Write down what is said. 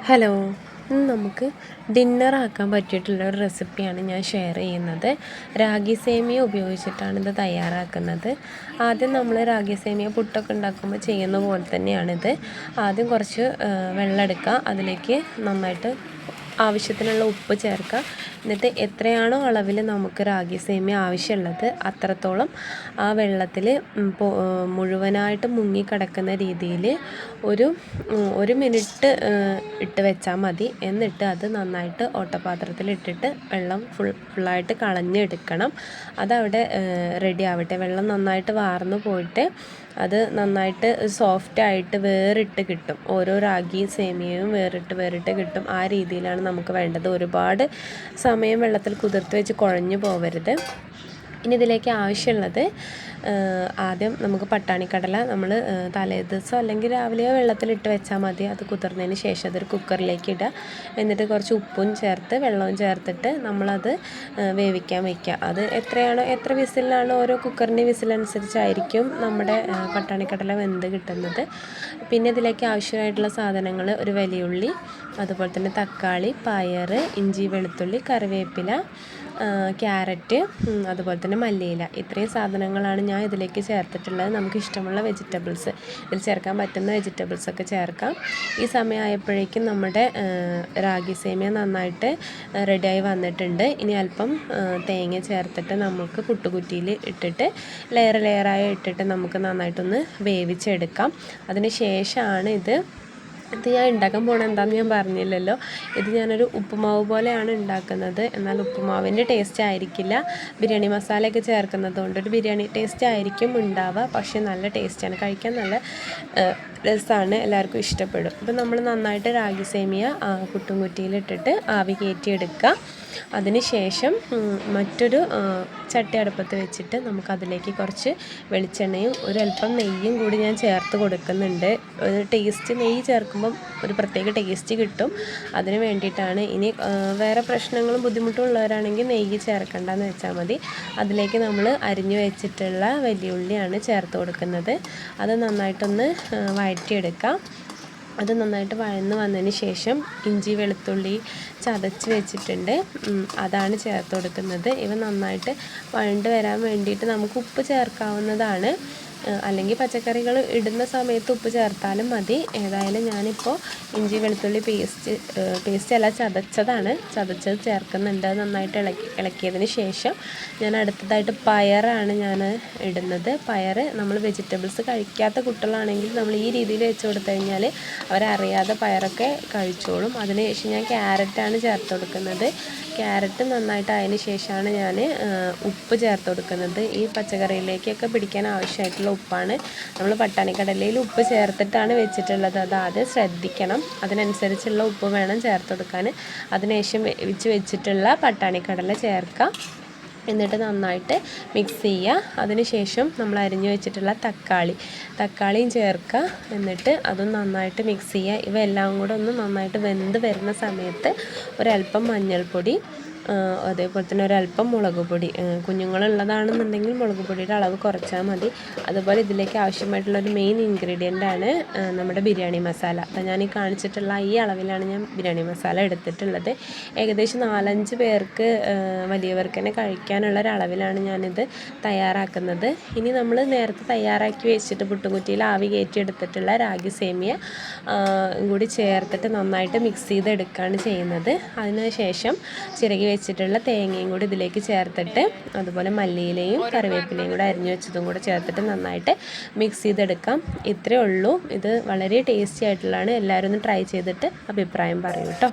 Hello, ഇന്ന് നമുക്ക് ഡിന്നറാക്കാൻ പറ്റിയിട്ടുള്ള ഒരു റെസിപ്പിയാണ് ഞാൻ ഷെയർ ചെയ്യുന്നത്. റാഗി സേമിയ ഉപയോഗിച്ചിട്ടാണ് ഇത് തയ്യാറാക്കുന്നത്. ആദ്യം നമ്മൾ റാഗി സേമിയ പുട്ടൊക്കെ ഉണ്ടാക്കുമ്പോൾ ചെയ്യുന്ന പോലെ തന്നെയാണിത്. ആദ്യം കുറച്ച് വെള്ളം എടുക്കുക, അതിലേക്ക് നന്നായിട്ട് ആവശ്യത്തിനുള്ള ഉപ്പ് ചേർക്കുക. എന്നിട്ട് എത്രയാണോ അളവിൽ നമുക്ക് റാഗി സേമിയ ആവശ്യമുള്ളത് അത്രത്തോളം ആ വെള്ളത്തിൽ മുഴുവനായിട്ട് മുങ്ങിക്കിടക്കുന്ന രീതിയിൽ ഒരു മിനിറ്റ് ഇട്ട് വെച്ചാൽ മതി. എന്നിട്ട് അത് നന്നായിട്ട് ഓട്ടപാത്രത്തിലിട്ടിട്ട് വെള്ളം ഫുള്ളായിട്ട് കളഞ്ഞെടുക്കണം. അതവിടെ റെഡി ആവട്ടെ. വെള്ളം നന്നായിട്ട് വാർന്നു പോയിട്ട് അത് നന്നായിട്ട് സോഫ്റ്റായിട്ട് വേറിട്ട് കിട്ടും. ഓരോ റാഗി സേമിയയും വേറിട്ട് കിട്ടും. ആ രീതിയിലാണ് നമുക്ക് വേണ്ടത്. ഒരുപാട് സമയം വെള്ളത്തിൽ കുതിർത്ത് വെച്ച് കുഴഞ്ഞു പോവരുത്. ഇനി ഇതിലേക്ക് ആവശ്യമുള്ളത് ആദ്യം നമുക്ക് പട്ടാണിക്കടല നമ്മൾ തലേദിവസം അല്ലെങ്കിൽ രാവിലെയോ വെള്ളത്തിലിട്ട് വെച്ചാൽ മതി. അത് കുതിർന്നതിന് ശേഷം അതൊരു കുക്കറിലേക്ക് ഇടുക. എന്നിട്ട് കുറച്ച് ഉപ്പും ചേർത്ത് വെള്ളവും ചേർത്തിട്ട് നമ്മളത് വേവിക്കാൻ വയ്ക്കുക. അത് എത്ര വിസിലാണോ ഓരോ കുക്കറിൻ്റെ വിസിലനുസരിച്ചായിരിക്കും നമ്മുടെ പട്ടാണിക്കടല വെന്ത് കിട്ടുന്നത്. പിന്നെ ഇതിലേക്ക് ആവശ്യമായിട്ടുള്ള സാധനങ്ങൾ ഒരു വലിയ ഉള്ളി, അതുപോലെ തന്നെ തക്കാളി, പയർ, ഇഞ്ചി, വെളുത്തുള്ളി, കറിവേപ്പില, ക്യാരറ്റ്, അതുപോലെ തന്നെ മല്ലിയില. ഇത്രയും സാധനങ്ങളാണ് ഞാൻ ഇതിലേക്ക് ചേർത്തിട്ടുള്ളത്. നമുക്ക് ഇഷ്ടമുള്ള വെജിറ്റബിൾസ് ഇതിൽ ചേർക്കാൻ പറ്റുന്ന വെജിറ്റബിൾസൊക്കെ ചേർക്കാം. ഈ സമയമായപ്പോഴേക്കും നമ്മുടെ റാഗി സേമിയ നന്നായിട്ട് റെഡിയായി വന്നിട്ടുണ്ട്. ഇനി അല്പം തേങ്ങ ചേർത്തിട്ട് നമുക്ക് പുട്ടുകുറ്റിയിൽ ഇട്ടിട്ട് ലെയറായി ഇട്ടിട്ട് നമുക്ക് നന്നായിട്ടൊന്ന് വേവിച്ചെടുക്കാം. അതിന് ശേഷമാണ് ഇത് ഞാൻ ഉണ്ടാക്കാൻ പോകണം. എന്താണെന്ന് ഞാൻ പറഞ്ഞില്ലല്ലോ. ഇത് ഞാനൊരു ഉപ്പുമാവ് പോലെയാണ് ഉണ്ടാക്കുന്നത്. എന്നാൽ ഉപ്പുമാവിൻ്റെ ടേസ്റ്റ് ആയിരിക്കില്ല. ബിരിയാണി മസാലയൊക്കെ ചേർക്കുന്നത് കൊണ്ടൊരു ബിരിയാണി ടേസ്റ്റ് ആയിരിക്കും ഉണ്ടാവുക. പക്ഷേ നല്ല ടേസ്റ്റാണ്, കഴിക്കാൻ നല്ല രസമാണ്, എല്ലാവർക്കും ഇഷ്ടപ്പെടും. അപ്പോൾ നമ്മൾ നന്നായിട്ട് റാഗി സേമിയ പുട്ടും കുറ്റിയിലിട്ടിട്ട് ആവി കയറ്റിയെടുക്കുക. അതിന് ശേഷം മറ്റൊരു ചട്ടി അടുപ്പത്ത് വെച്ചിട്ട് നമുക്കതിലേക്ക് കുറച്ച് വെളിച്ചെണ്ണയും ഒരല്പം നെയ്യും കൂടി ഞാൻ ചേർത്ത് കൊടുക്കുന്നുണ്ട്. ഒരു ടേസ്റ്റ്, നെയ്യ് ചേർക്കുമ്പം ഒരു പ്രത്യേക ടേസ്റ്റ് കിട്ടും. അതിന് വേണ്ടിയിട്ടാണ്. ഇനി വേറെ പ്രശ്നങ്ങളും ബുദ്ധിമുട്ടും ഉള്ളവരാണെങ്കിൽ നെയ്യ് ചേർക്കണ്ടെന്ന് വെച്ചാൽ മതി. അതിലേക്ക് നമ്മൾ അരിഞ്ഞു വെച്ചിട്ടുള്ള വലിയ ഉള്ളിയാണ് ചേർത്ത് കൊടുക്കുന്നത്. അത് നന്നായിട്ടൊന്ന് വഴറ്റിയെടുക്കാം. അത് നന്നായിട്ട് വഴന്ന് വന്നതിന് ശേഷം ഇഞ്ചി വെളുത്തുള്ളി ചതച്ച് വെച്ചിട്ടുണ്ട്, അതാണ് ചേർത്ത് കൊടുക്കുന്നത്. ഇവ നന്നായിട്ട് വഴണ്ട് വരാൻ വേണ്ടിയിട്ട് നമുക്ക് ഉപ്പ് ചേർക്കാവുന്നതാണ്. അല്ലെങ്കിൽ പച്ചക്കറികൾ ഇടുന്ന സമയത്ത് ഉപ്പ് ചേർത്താലും മതി. ഏതായാലും ഞാനിപ്പോൾ ഇഞ്ചി വെളുത്തുള്ളി പേസ്റ്റ് അല്ല, ചതച്ചത് ചേർക്കുന്നുണ്ട്. അത് നന്നായിട്ട് ഇളക്കിയതിന് ശേഷം ഞാൻ അടുത്തതായിട്ട് പയറാണ് ഞാൻ ഇടുന്നത്. പയർ നമ്മൾ വെജിറ്റബിൾസ് കഴിക്കാത്ത കുട്ടികളാണെങ്കിൽ നമ്മൾ ഈ രീതിയിൽ വെച്ച് കൊടുത്തു കഴിഞ്ഞാൽ അവരറിയാതെ പയറൊക്കെ കഴിച്ചോളും. അതിനുശേഷം ഞാൻ ക്യാരറ്റാണ് ചേർത്ത് കൊടുക്കുന്നത്. ക്യാരറ്റ് നന്നായിട്ട് ആയതിന് ശേഷമാണ് ഞാൻ ഉപ്പ് ചേർത്ത് കൊടുക്കുന്നത്. ഈ പച്ചക്കറിയിലേക്കൊക്കെ പിടിക്കാൻ ആവശ്യമായിട്ടുള്ള ഉപ്പാണ്. നമ്മൾ പട്ടാണിക്കടലയിൽ ഉപ്പ് ചേർത്തിട്ടാണ് വെച്ചിട്ടുള്ളത്. അത് ആദ്യം ശ്രദ്ധിക്കണം. അതിനനുസരിച്ചുള്ള ഉപ്പ് വേണം ചേർത്ത് കൊടുക്കാൻ. അതിനുശേഷം വെച്ചിട്ടുള്ള പട്ടാണിക്കടല ചേർക്കാം. എന്നിട്ട് നന്നായിട്ട് മിക്സ് ചെയ്യുക. അതിനുശേഷം നമ്മൾ അരിഞ്ഞു വെച്ചിട്ടുള്ള തക്കാളിയും ചേർക്കുക. എന്നിട്ട് അതും നന്നായിട്ട് മിക്സ് ചെയ്യുക. ഇവയെല്ലാം കൂടെ ഒന്ന് നന്നായിട്ട് വെന്ത് വരുന്ന സമയത്ത് ഒരല്പം മഞ്ഞൾപ്പൊടി, അതേപോലെ തന്നെ ഒരല്പം മുളക് പൊടി, കുഞ്ഞുങ്ങളുള്ളതാണെന്നുണ്ടെങ്കിൽ മുളക് പൊടിയുടെ അളവ് കുറച്ചാൽ മതി. അതുപോലെ ഇതിലേക്ക് ആവശ്യമായിട്ടുള്ളൊരു മെയിൻ ഇൻഗ്രീഡിയൻ്റാണ് നമ്മുടെ ബിരിയാണി മസാല. അപ്പോൾ ഞാൻ ഈ കാണിച്ചിട്ടുള്ള ഈ അളവിലാണ് ഞാൻ ബിരിയാണി മസാല എടുത്തിട്ടുള്ളത്. ഏകദേശം 4-5 പേർക്ക്, വലിയവർക്ക് തന്നെ കഴിക്കാനുള്ള ഒരളവിലാണ് ഞാനിത് തയ്യാറാക്കുന്നത്. ഇനി നമ്മൾ നേരത്തെ തയ്യാറാക്കി വെച്ചിട്ട് പുട്ടുകുറ്റിയിൽ ആവി കയറ്റിയെടുത്തിട്ടുള്ള റാഗി സേമിയ കൂടി ചേർത്തിട്ട് നന്നായിട്ട് മിക്സ് ചെയ്തെടുക്കുകയാണ് ചെയ്യുന്നത്. അതിനുശേഷം ചിരകി വെച്ചിട്ടുള്ള തേങ്ങയും കൂടി ഇതിലേക്ക് ചേർത്തിട്ട്, അതുപോലെ മല്ലിയിലയും കറിവേപ്പിലയും കൂടെ അരിഞ്ഞു വെച്ചതും കൂടെ ചേർത്തിട്ട് നന്നായിട്ട് മിക്സ് ചെയ്തെടുക്കാം. ഇത്രയേ ഉള്ളൂ. ഇത് വളരെ ടേസ്റ്റി ആയിട്ടുള്ളതാണ്. എല്ലാവരും ഒന്ന് ട്രൈ ചെയ്തിട്ട് അഭിപ്രായം പറയൂ കേട്ടോ.